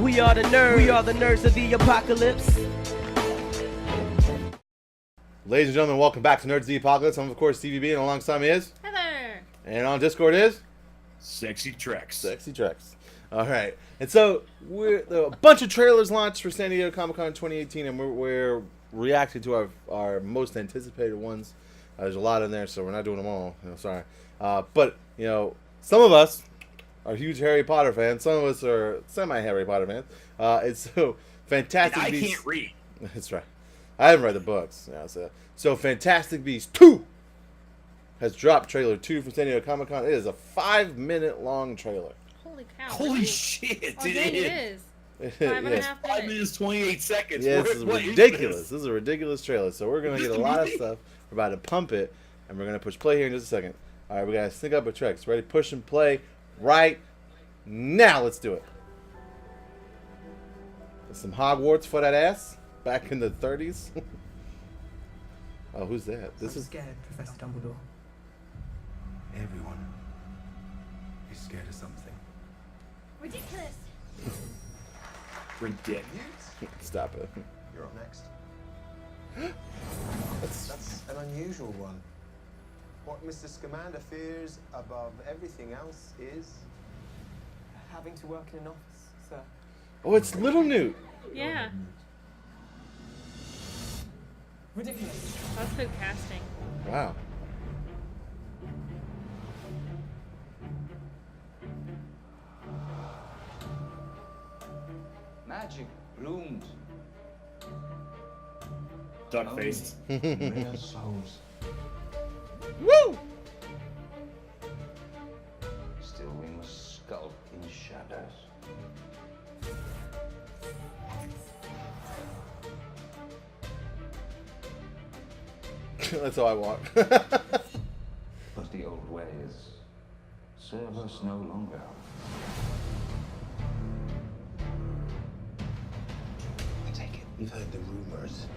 We are the nerds. We are the nerds of the apocalypse. Ladies and gentlemen, welcome back to Nerds of the Apocalypse. I'm, of course, Stevie, and alongside me is... Heather. And on Discord is... Sexy Trex. Sexy Trex. All right. And so, a bunch of trailers launched for San Diego Comic-Con 2018, and we're reacting to our most anticipated ones. There's a lot in there, so we're not doing them all. Sorry. But, some of us are huge Harry Potter fans. Some of us are semi-Harry Potter fans. It's so Fantastic I Beasts... can't read. That's right. I haven't read the books. So Fantastic Beasts 2 has dropped trailer 2 for San Diego Comic-Con. It is a 5-minute long trailer. Holy cow. Holy shit. Oh, dang, it is. 5.5 5 minutes, 28 seconds. Yeah, this is ridiculous. This is a ridiculous trailer. So we're going to get a lot of stuff. We're about to pump it, and we're going to push play here in just a second. All right, we got to sync up with Trex. Ready? Push and play right now. Let's do it. There's some Hogwarts for that ass. Back in the 30s. Oh, who's that? This is scared, Professor Dumbledore. Everyone is scared of something. Ridiculous. Ridiculous. Stop it. You're up next. That's That's an unusual one. What Mr. Scamander fears above everything else is... Having to work in an office, sir. oh, it's Little Newt. Yeah. Ridiculous. That's good casting. Wow. Magic bloomed. Duck faced. Rare souls. Woo! Still we must skulk in shadows. That's all I want. But the old ways serve us no longer. Take it. You've heard the rumors.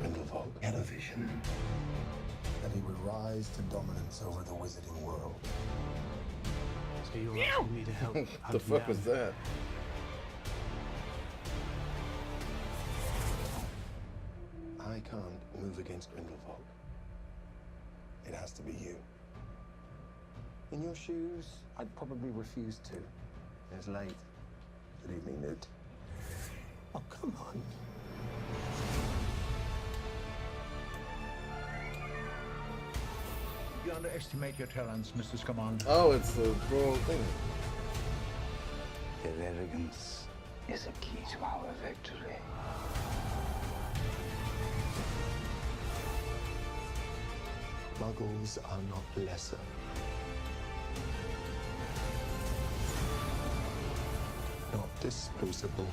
Grindelwald had a vision. that he would rise to dominance over the wizarding world. So you're asking me to help. The fuck was that? I can't move against Grindelwald. It has to be you. In your shoes, I'd probably refuse to. It's late. Good evening, Newt. Oh, come on. You underestimate your talents, Mr. Scamander. Oh, it's the royal thing. Their arrogance is a key to our victory. Muggles are not lesser. Not disposable.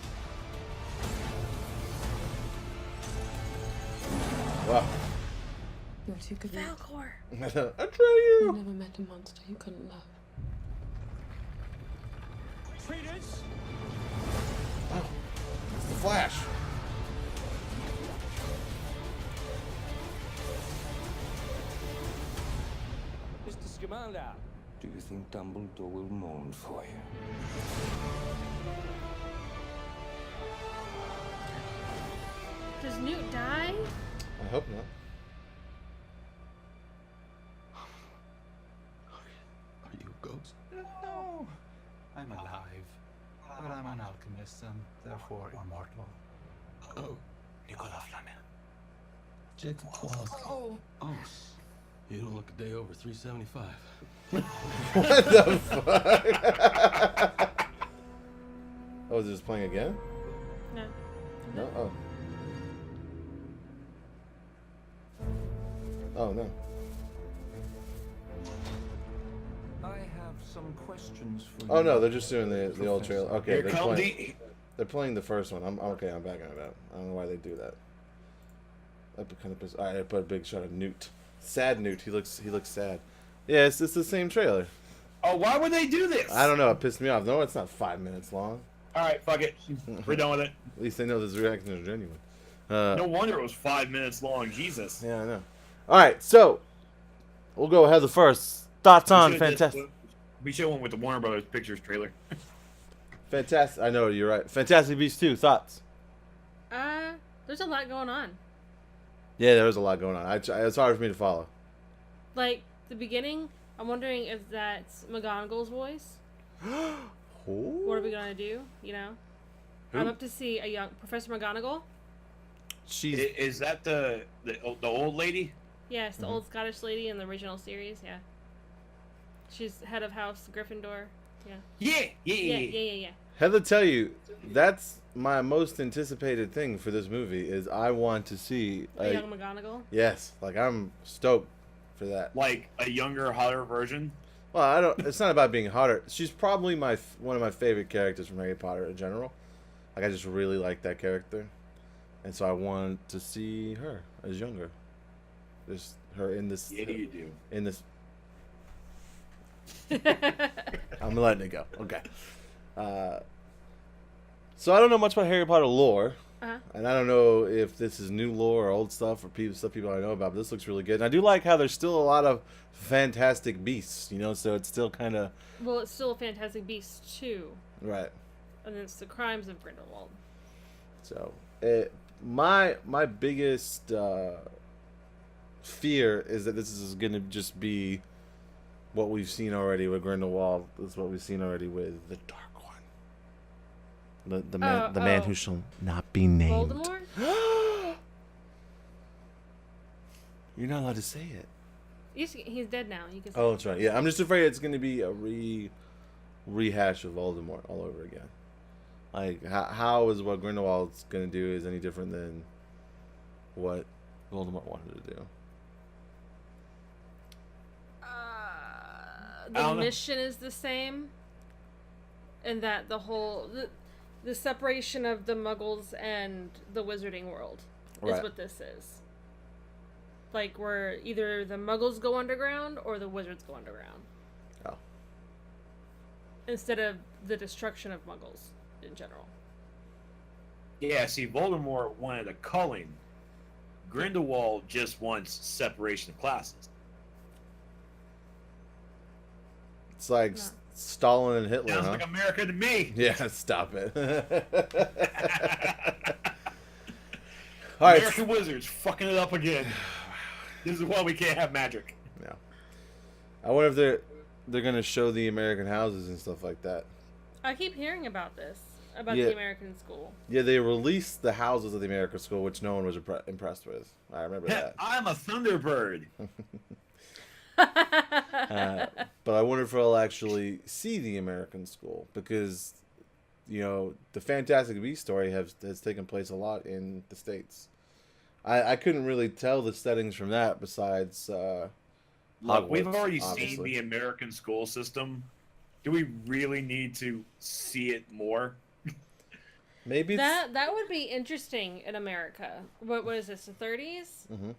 Wow. You're too good. Falcor. I tell You you. never met a monster you couldn't love. Traitors! Oh, it's the Flash. Mr. Scamander. Do you think Dumbledore will mourn for you? Does Newt die? I hope not. Are you a ghost? No, I'm alive. But I'm an alchemist and therefore immortal. Oh, Nicola Flamel. Jacob Clark. Oh, Oh, you don't look a day over 375. What the fuck? Oh, is it just playing again? No. No? Oh. Oh, no. I have some questions for you. Oh, no, they're just doing the old trailer. Okay, Here they're come playing, they're playing the first one. I'm okay, I'm backing it up. I don't know why they do that. That kind of pissed. Alright, I put a big shot of Newt. Sad Newt. He looks sad. Yeah, it's the same trailer. Oh, why would they do this? I don't know. It pissed me off. No, it's not 5 minutes long. All right, fuck it. We're done with it. At least they know this reaction is genuine. No wonder it was 5 minutes long. Jesus. Yeah, I know. All right, so we'll go ahead with first thoughts on Fantastic. We should have went with the Warner Brothers Pictures trailer. Fantastic. I know you're right. Fantastic Beasts 2. Thoughts? There's a lot going on. Yeah, there was a lot going on. It's hard for me to follow. Like the beginning, I'm wondering if that's McGonagall's voice. What are we gonna do? You know, Who? I'm up to see a young Professor McGonagall. Is that the old lady? Yes, the old Scottish lady in the original series. Yeah, she's head of House Gryffindor. Yeah. Yeah. Heather, tell you, that's my most anticipated thing for this movie is I want to see A young McGonagall. Yes, like I'm stoked for that. Like a younger, hotter version? Well, I don't. It's not about being hotter. She's probably one of my favorite characters from Harry Potter in general. Like I just really like that character, and so I want to see her as younger. Just her in this. Yeah, you do. In this. I'm letting it go. Okay. So I don't know much about Harry Potter lore, and I don't know if this is new lore or old stuff or stuff people I know about. But this looks really good, and I do like how there's still a lot of fantastic beasts. You know, so it's still kind of. Well, it's still a Fantastic Beasts 2. Right. And it's the Crimes of Grindelwald. So, my biggest fear is that this is going to just be what we've seen already with Grindelwald. This is what we've seen already with the Dark One. The man who shall not be named. Voldemort? You're not allowed to say it. He's dead now. You can say Oh, that's right. Yeah, I'm just afraid it's going to be a rehash of Voldemort all over again. Like, how is what Grindelwald's going to do is any different than what Voldemort wanted to do? The mission is the same, and that the whole the separation of the Muggles and the Wizarding world is what this is. Like where either the Muggles go underground or the Wizards go underground. Oh. Instead of the destruction of Muggles in general. Yeah, see, Voldemort wanted a culling. Grindelwald just wants separation of classes. It's like Stalin and Hitler, Sounds like America to me. Yeah, stop it. All right. American Wizards fucking it up again. This is why we can't have magic. Yeah. I wonder if they're gonna show the American houses and stuff like that. I keep hearing about this. About the American school. Yeah, they released the houses of the American school, which no one was impressed with. I remember that. I'm a Thunderbird. But I wonder if I'll actually see the American school because, you know, the Fantastic Beasts story has taken place a lot in the States. I couldn't really tell the settings from that besides Look, Hogwarts, we've already obviously. seen the American school system. Do we really need to see it more? Maybe that would be interesting in America. What is this? The 30s? Mm-hmm.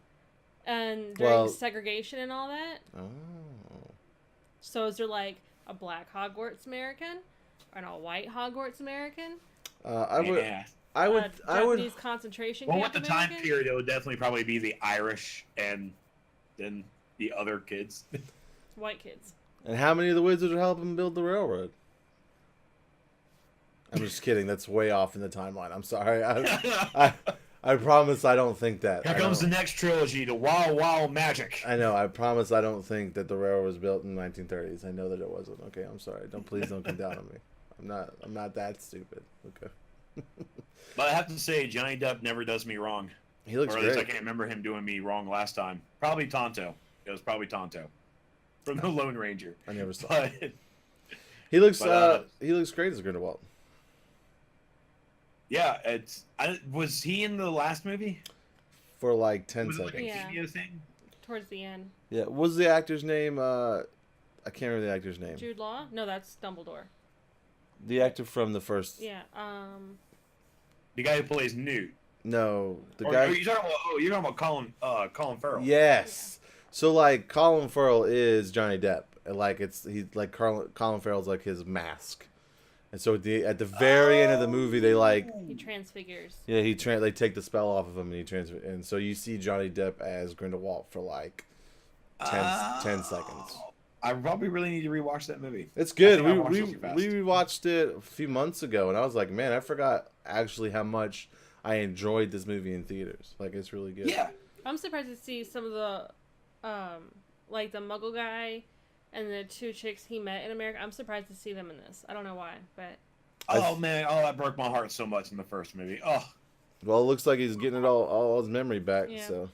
And during segregation and all that. Oh. So is there like a black Hogwarts American and a white Hogwarts American? I would. Japanese concentration camp. Well, with the time period, it would definitely probably be the Irish and then the other kids. White kids. And how many of the wizards would help him build the railroad? I'm just kidding. That's way off in the timeline. I'm sorry. I promise I don't think that. Here comes the next trilogy, the Wow Wow Magic. I know. I promise I don't think that the railroad was built in the 1930s. I know that it wasn't. Okay, I'm sorry. Please don't come down on me. I'm not that stupid. Okay. But I have to say, Johnny Depp never does me wrong. He looks great. Or at least great. I can't remember him doing me wrong last time. Probably Tonto. It was probably Tonto from the Lone Ranger. I never saw. But, he looks great as Grindelwald. Yeah, was he in the last movie? For like 10 was seconds. It like a cameo thing? Towards the end. Yeah. What was the actor's name? I can't remember the actor's name. Jude Law? No, that's Dumbledore. The actor from the first. Yeah. The guy who plays Newt. No, the Or guy. you're talking about Colin Farrell. Yes. So like Colin Farrell is Johnny Depp, and like he's like Colin Farrell's like his mask, and so at the very end of the movie they like he transfigures. Yeah, they take the spell off of him and he transfers, and so you see Johnny Depp as Grindelwald for like 10 seconds. I probably really need to rewatch that movie. It's good. I We think I watched it too fast. rewatched it a few months ago, and I was like, man, I forgot actually how much I enjoyed this movie in theaters. Like, it's really good. Yeah. I'm surprised to see some of the, like the Muggle guy and the two chicks he met in America. I'm surprised to see them in this. I don't know why, but. Oh man, that broke my heart so much in the first movie. Oh. Well, it looks like he's getting it all his memory back. Yeah. So.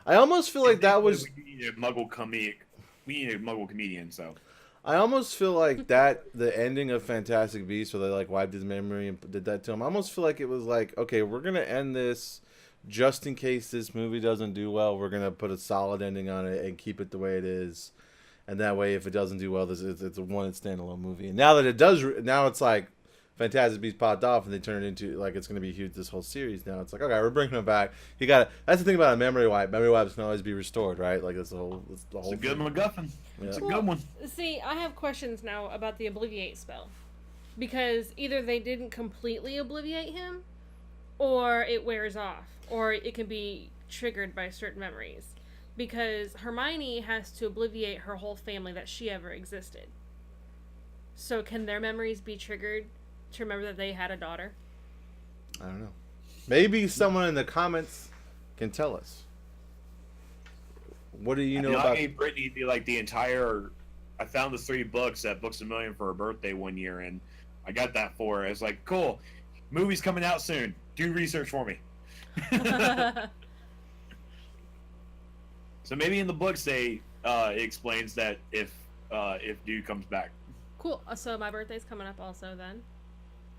I almost feel like that was. We need a Muggle comedian. So. I almost feel like that the ending of Fantastic Beasts, where they like wiped his memory and did that to him. I almost feel like it was like, okay, we're gonna end this, just in case this movie doesn't do well. We're gonna put a solid ending on it and keep it the way it is, and that way, if it doesn't do well, it's a one standalone movie. And now that it does, now it's like Fantastic Beasts popped off, and they turned it into like it's gonna be huge. This whole series now, it's like, okay, we're bringing him back. You got That's the thing about a memory wipe. Memory wipes can always be restored, right? Like it's the whole. It's a good thing. MacGuffin. Yeah. It's a good one. See, I have questions now about the Obliviate spell. Because either they didn't completely obliviate him, or it wears off, or it can be triggered by certain memories. Because Hermione has to obliviate her whole family that she ever existed. So can their memories be triggered to remember that they had a daughter? I don't know. Maybe someone in the comments can tell us. What do you know about? I gave Brittany like the entire. I found the 3 books at Books A Million for her birthday one year, and I got that for her. It's like, cool, movie's coming out soon. Do research for me. So maybe in the books it explains that if dude comes back. Cool. So my birthday's coming up also then.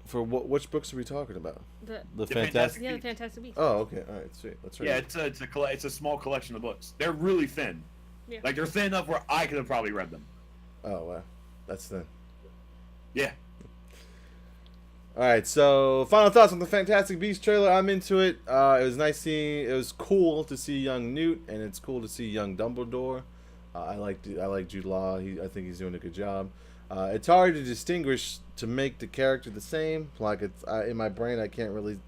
For which books are we talking about? The Fantastic. Yeah, the Fantastic Beasts. Oh, okay. All right, sweet. That's right. Yeah, it's a small collection of books. They're really thin. Yeah. Like they're thin enough where I could have probably read them. Oh wow, that's thin. Yeah. All right, so final thoughts on the Fantastic Beasts trailer. I'm into it. It was nice seeing. It was cool to see young Newt, and it's cool to see young Dumbledore. I like Jude Law. I think he's doing a good job. It's hard to distinguish to make the character the same. Like it's in my brain, I can't really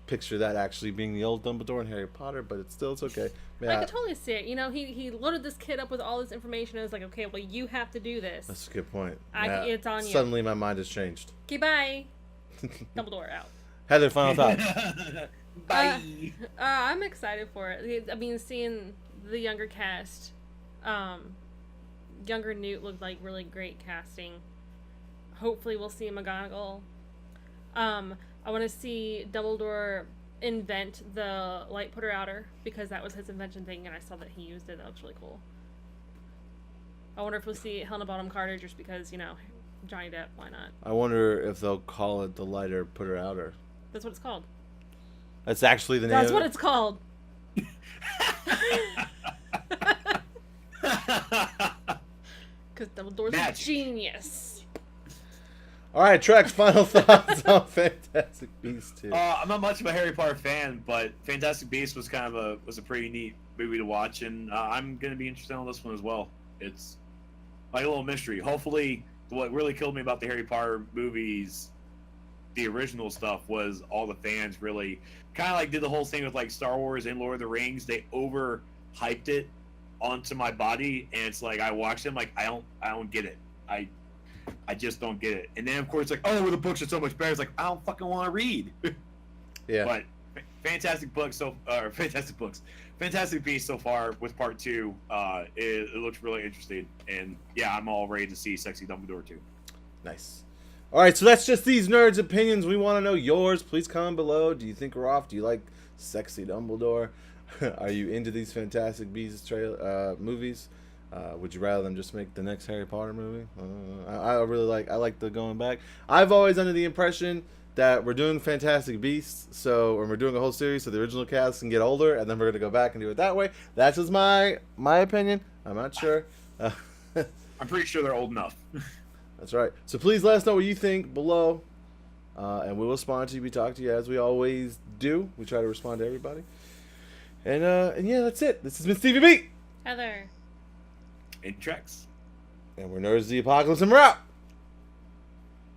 picture that actually being the old Dumbledore in Harry Potter, but it's okay. I could totally see it. You know, he loaded this kid up with all this information and was like, okay, well, you have to do this. That's a good point. It's on you. Suddenly, my mind has changed. Okay, bye. Dumbledore out. Heather, final thoughts. Bye. I'm excited for it. I mean, seeing the younger cast, younger Newt looked like really great casting. Hopefully, we'll see McGonagall. I want to see Dumbledore invent the light putter outer because that was his invention thing, and I saw that he used it. That looks really cool. I wonder if we'll see Helena Bonham Carter just because, you know, Johnny Depp. Why not? I wonder if they'll call it the lighter putter outer. That's what it's called. That's actually the name. That's of what it? it's called. Because Dumbledore's a genius. All right, Trex, final thoughts on Fantastic Beasts 2. I'm not much of a Harry Potter fan, but Fantastic Beasts was kind of a pretty neat movie to watch, and I'm gonna be interested in this one as well. It's like a little mystery. Hopefully, what really killed me about the Harry Potter movies, the original stuff, was all the fans really kind of like did the whole thing with like Star Wars and Lord of the Rings. They overhyped it onto my body, and it's like I watched them like I don't get it. I just don't get it. And then of course it's like, oh, the books are so much better. It's like I don't fucking want to read. Yeah. But Fantastic Beasts so far with part 2, it looks really interesting, and yeah, I'm all ready to see Sexy Dumbledore too. Nice. All right, so that's just these nerds' opinions. We want to know yours. Please comment below. Do you think we're off? Do you like Sexy Dumbledore? Are you into these Fantastic Beasts movies? Would you rather them just make the next Harry Potter movie? I like the going back. I've always under the impression that we're doing Fantastic Beasts, when we're doing a whole series, so the original cast can get older, and then we're gonna go back and do it that way. That's just my opinion. I'm not sure. I'm pretty sure they're old enough. That's right. So please let us know what you think below, and we will respond to you. We talk to you as we always do. We try to respond to everybody. And yeah, that's it. This has been Stevie B. Heather. And Trex. And we're Nerds of the Apocalypse, and we're out.